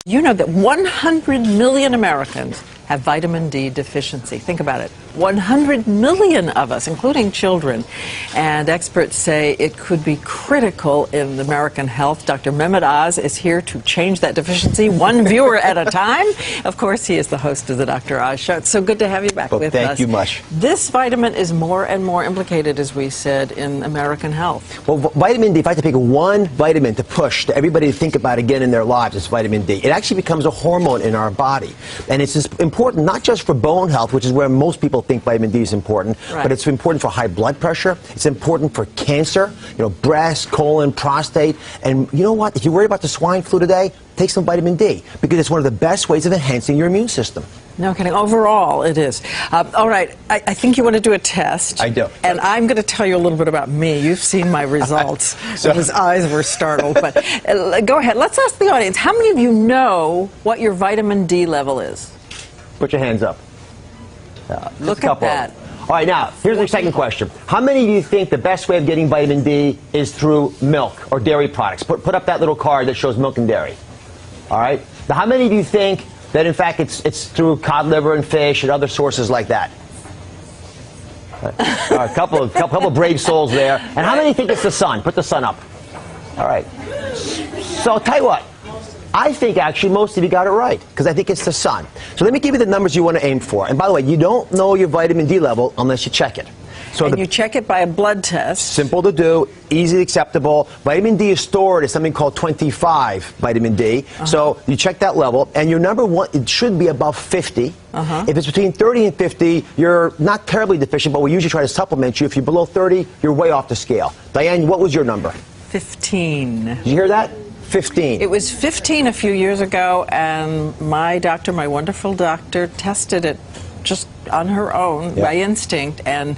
You know that 100 million Americans have vitamin D deficiency. Think about it. 100 million of us, including children. And experts say it could be critical in American health. Dr. Mehmet Oz is here to change that deficiency, one viewer at a time. Of course, he is the host of the Dr. Oz Show. It's so good to have you back with us. Thank you much. This vitamin is more and more implicated, as we said, in American health. Well, vitamin D, if I had to pick one vitamin to push to everybody to think about again in their lives, it's vitamin D. It actually becomes a hormone in our body. And it's important not just for bone health, which is where most people think vitamin D is important, but it's important for high blood pressure. It's important for cancer, breast, colon, prostate. And you know what? If you worry about the swine flu today, take some vitamin D, because it's one of the best ways of enhancing your immune system. No kidding. Overall, it is. All right. I think you want to do a test. I do. And I'm going to tell you a little bit about me. You've seen my results. His eyes were startled. But go ahead. Let's ask the audience. How many of you know what your vitamin D level is? Put your hands up. Look at that. All right, now, here's the second question. How many of you think the best way of getting vitamin D is through milk or dairy products? Put up that little card that shows milk and dairy. All right? Now, how many of you think that, in fact, it's through cod liver and fish and other sources like that? A couple of brave souls there. And how many think it's the sun? Put the sun up. All right. So I'll tell you what. I think actually most of you got it right, because I think it's the sun. So let me give you the numbers you want to aim for. And by the way, you don't know your vitamin D level unless you check it. So you check it by a blood test. Simple to do, easily acceptable. Vitamin D is stored as something called 25 vitamin D. So you check that level, and your number one, it should be above 50. If it's between 30 and 50, you're not terribly deficient, but we usually try to supplement you. If you're below 30, you're way off the scale. Diane, what was your number? 15. Did you hear that? 15. It was 15 a few years ago, and my doctor, my wonderful doctor, tested it just on her own, by instinct, and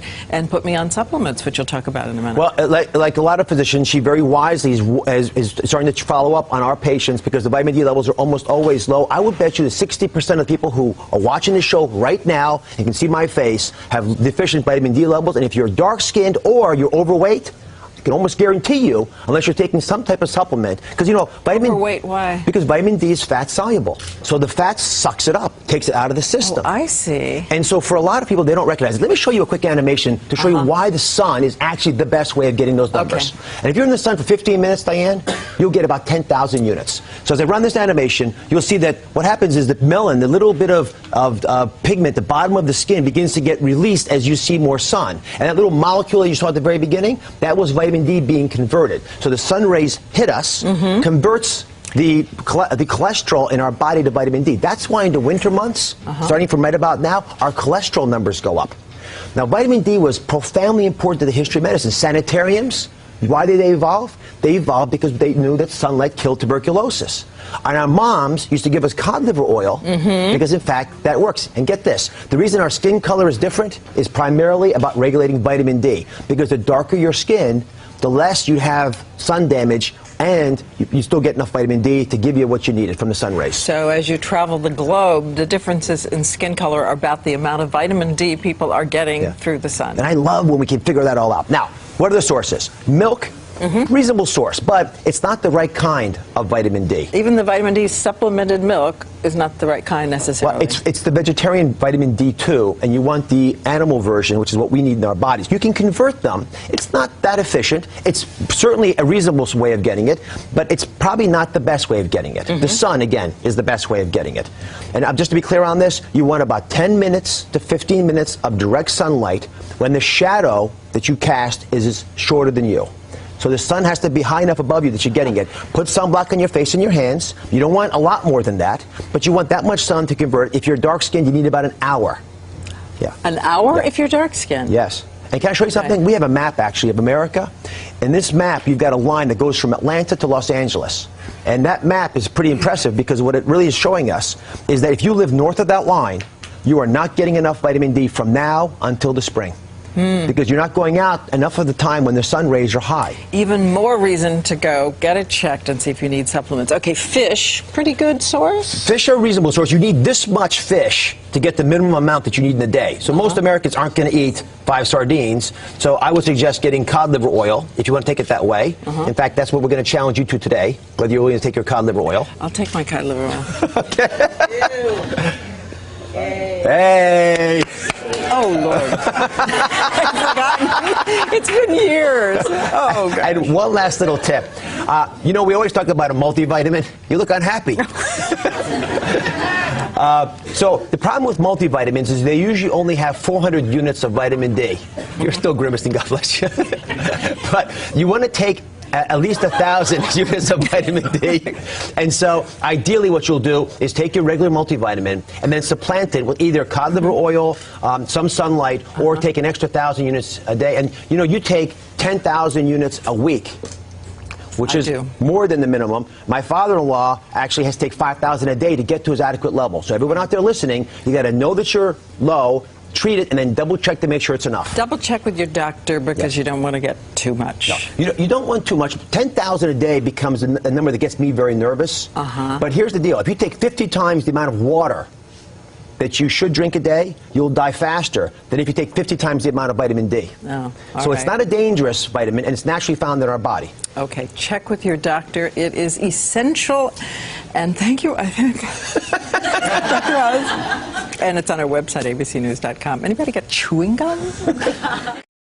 put me on supplements, which you'll talk about in a minute. Well, like a lot of physicians, she very wisely is starting to follow up on our patients, because the vitamin D levels are almost always low. I would bet you that 60% of people who are watching this show right now, you can see my face, have deficient vitamin D levels. And if you're dark-skinned or you're overweight, I can almost guarantee you, unless you're taking some type of supplement, because vitamin. Overweight, why? Because vitamin D is fat soluble, so the fat sucks it up, takes it out of the system. Oh, I see. And so for a lot of people, they don't recognize it. Let me show you a quick animation to show you why the sun is actually the best way of getting those numbers. And if you're in the sun for 15 minutes, Diane, you'll get about 10,000 units. So as I run this animation, you'll see that what happens is that melanin, the little bit of pigment, the bottom of the skin, begins to get released as you see more sun. And that little molecule that you saw at the very beginning, that was vitamin D being converted. So the sun rays hit us, converts the cholesterol in our body to vitamin D. That's why in the winter months, starting from right about now, our cholesterol numbers go up. Now, vitamin D was profoundly important to the history of medicine. Sanitariums, why did they evolve? They evolved because they knew that sunlight killed tuberculosis. And our moms used to give us cod liver oil because, in fact, that works. And get this, the reason our skin color is different is primarily about regulating vitamin D, because the darker your skin, the less you have sun damage, and you still get enough vitamin D to give you what you needed from the sun rays. So as you travel the globe, the differences in skin color are about the amount of vitamin D people are getting through the sun. And I love when we can figure that all out. Now, what are the sources? Milk. Reasonable source, but it's not the right kind of vitamin D. Even the vitamin D supplemented milk is not the right kind necessarily. Well, it's the vegetarian vitamin D2, and you want the animal version, which is what we need in our bodies. You can convert them. It's not that efficient. It's certainly a reasonable way of getting it, but it's probably not the best way of getting it. The sun, again, is the best way of getting it. And just to be clear on this, you want about 10 minutes to 15 minutes of direct sunlight when the shadow that you cast is shorter than you. So the sun has to be high enough above you that you're getting it. Put sunblock on your face and your hands. You don't want a lot more than that, but you want that much sun to convert. If you're dark-skinned, you need about an hour. An hour if you're dark-skinned? Yes. And can I show you something? We have a map, actually, of America. In this map, you've got a line that goes from Atlanta to Los Angeles. And that map is pretty impressive, because what it really is showing us is that if you live north of that line, you are not getting enough vitamin D from now until the spring. because you're not going out enough of the time when the sun rays are high. Even more reason to go get it checked and see if you need supplements. Okay, fish, pretty good source? Fish are a reasonable source. You need this much fish to get the minimum amount that you need in a day. So most Americans aren't going to eat 5 sardines. So I would suggest getting cod liver oil if you want to take it that way. In fact, that's what we're going to challenge you to today, whether you're willing to take your cod liver oil. I'll take my cod liver oil. Hey! Oh, Lord. I've forgotten. It's been years. Oh, God. And one last little tip. You know, we always talk about a multivitamin. You look unhappy. So the problem with multivitamins is they usually only have 400 units of vitamin D. You're still grimacing, God bless you. But you want to take at least 1,000 units of vitamin D. And so ideally what you'll do is take your regular multivitamin and then supplant it with either cod liver oil, some sunlight, or take an extra 1,000 units a day. And you know, you take 10,000 units a week, which is more than the minimum. My father-in-law actually has to take 5,000 a day to get to his adequate level. So everyone out there listening, you got to know that you're low, treat it, and then double check to make sure it's enough. Double check with your doctor because you don't want to get too much. No. You don't want too much. 10,000 a day becomes a number that gets me very nervous. But here's the deal. If you take 50 times the amount of water that you should drink a day, you'll die faster than if you take 50 times the amount of vitamin D. So it's not a dangerous vitamin, and it's naturally found in our body. Okay, check with your doctor. It is essential. And thank you, I think, Dr. Oz. And it's on our website, abcnews.com. Anybody got chewing gum?